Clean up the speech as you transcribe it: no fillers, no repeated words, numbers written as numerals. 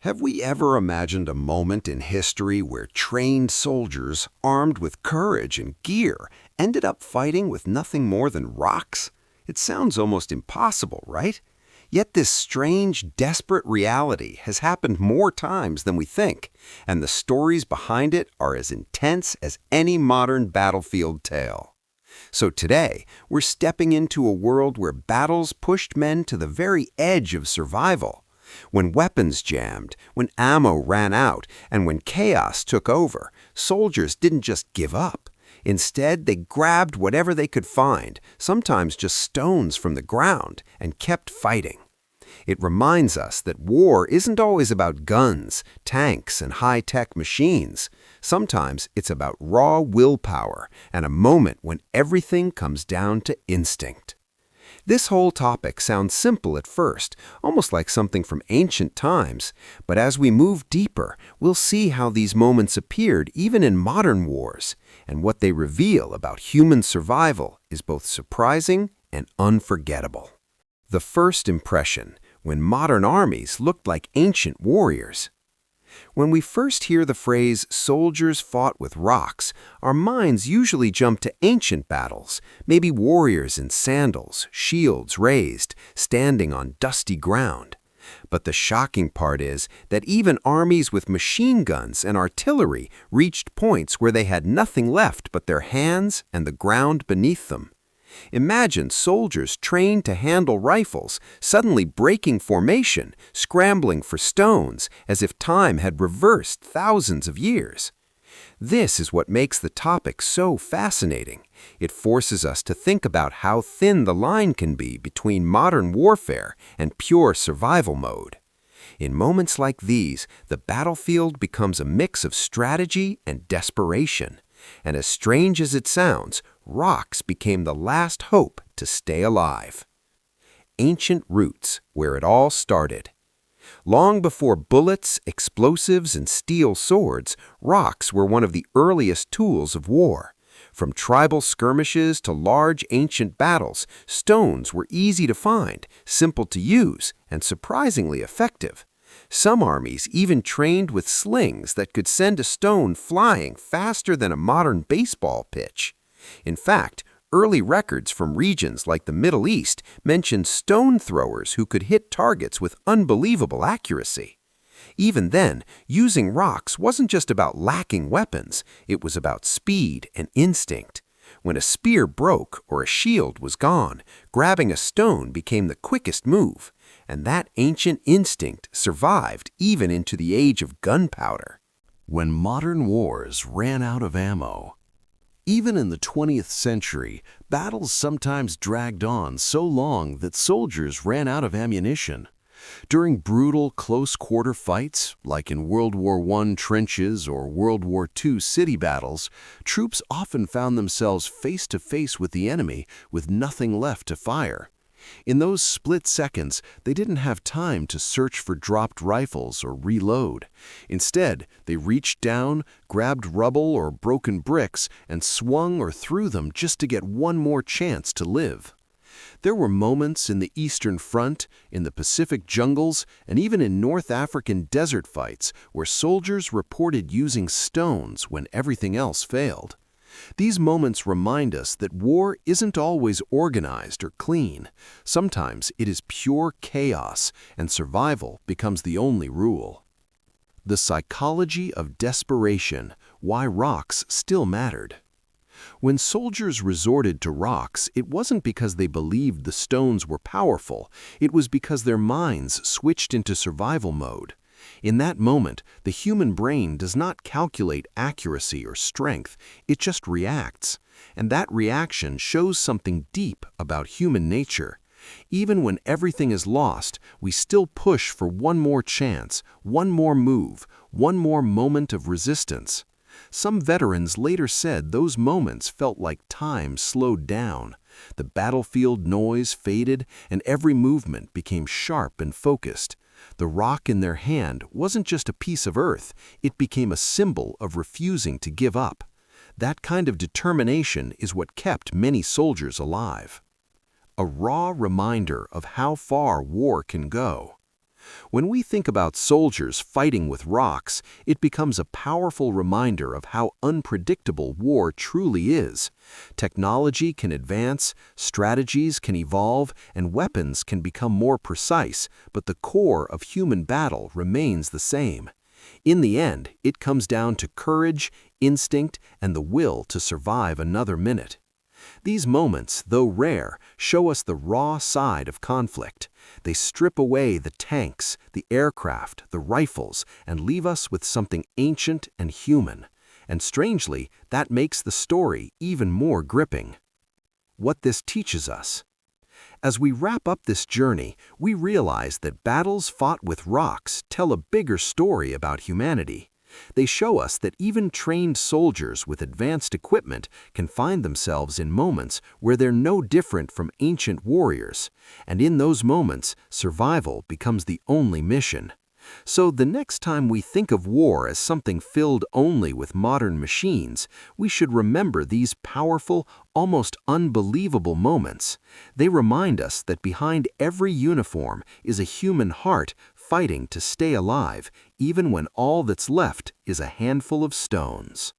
Have we ever imagined a moment in history where trained soldiers, armed with courage and gear, ended up fighting with nothing more than rocks? It sounds almost impossible, right? Yet this strange, desperate reality has happened more times than we think, and the stories behind it are as intense as any modern battlefield tale. So today, we're stepping into a world where battles pushed men to the very edge of survival. When weapons jammed, when ammo ran out, and when chaos took over, soldiers didn't just give up. Instead, they grabbed whatever they could find, sometimes just stones from the ground, and kept fighting. It reminds us that war isn't always about guns, tanks, and high-tech machines. Sometimes it's about raw willpower and a moment when everything comes down to instinct. This whole topic sounds simple at first, almost like something from ancient times, but as we move deeper, we'll see how these moments appeared even in modern wars, and what they reveal about human survival is both surprising and unforgettable. The first impression, when modern armies looked like ancient warriors. When we first hear the phrase, "soldiers fought with rocks," our minds usually jump to ancient battles, maybe warriors in sandals, shields raised, standing on dusty ground. But the shocking part is that even armies with machine guns and artillery reached points where they had nothing left but their hands and the ground beneath them. Imagine soldiers trained to handle rifles, suddenly breaking formation, scrambling for stones, as if time had reversed thousands of years. This is what makes the topic so fascinating. It forces us to think about how thin the line can be between modern warfare and pure survival mode. In moments like these, the battlefield becomes a mix of strategy and desperation. And as strange as it sounds, rocks became the last hope to stay alive. Ancient roots, where it all started. Long before bullets, explosives, and steel swords, rocks were one of the earliest tools of war. From tribal skirmishes to large ancient battles, stones were easy to find, simple to use, and surprisingly effective. Some armies even trained with slings that could send a stone flying faster than a modern baseball pitch. In fact, early records from regions like the Middle East mention stone throwers who could hit targets with unbelievable accuracy. Even then, using rocks wasn't just about lacking weapons, it was about speed and instinct. When a spear broke or a shield was gone, grabbing a stone became the quickest move, and that ancient instinct survived even into the age of gunpowder. When modern wars ran out of ammo. Even in the 20th century, battles sometimes dragged on so long that soldiers ran out of ammunition. During brutal, close-quarter fights, like in World War I trenches or World War II city battles, troops often found themselves face-to-face with the enemy with nothing left to fire. In those split seconds, they didn't have time to search for dropped rifles or reload. Instead, they reached down, grabbed rubble or broken bricks, and swung or threw them just to get one more chance to live. There were moments in the Eastern Front, in the Pacific jungles, and even in North African desert fights where soldiers reported using stones when everything else failed. These moments remind us that war isn't always organized or clean. Sometimes it is pure chaos, and survival becomes the only rule. The psychology of desperation, why rocks still mattered. When soldiers resorted to rocks, it wasn't because they believed the stones were powerful. It was because their minds switched into survival mode. In that moment, the human brain does not calculate accuracy or strength, it just reacts. And that reaction shows something deep about human nature. Even when everything is lost, we still push for one more chance, one more move, one more moment of resistance. Some veterans later said those moments felt like time slowed down. The battlefield noise faded, and every movement became sharp and focused. The rock in their hand wasn't just a piece of earth, it became a symbol of refusing to give up. That kind of determination is what kept many soldiers alive. A raw reminder of how far war can go. When we think about soldiers fighting with rocks, it becomes a powerful reminder of how unpredictable war truly is. Technology can advance, strategies can evolve, and weapons can become more precise, but the core of human battle remains the same. In the end, it comes down to courage, instinct, and the will to survive another minute. These moments, though rare, show us the raw side of conflict. They strip away the tanks, the aircraft, the rifles, and leave us with something ancient and human. And strangely, that makes the story even more gripping. What this teaches us. As we wrap up this journey, we realize that battles fought with rocks tell a bigger story about humanity. They show us that even trained soldiers with advanced equipment can find themselves in moments where they're no different from ancient warriors, and in those moments, survival becomes the only mission. So the next time we think of war as something filled only with modern machines, we should remember these powerful, almost unbelievable moments. They remind us that behind every uniform is a human heart fighting to stay alive, even when all that's left is a handful of stones.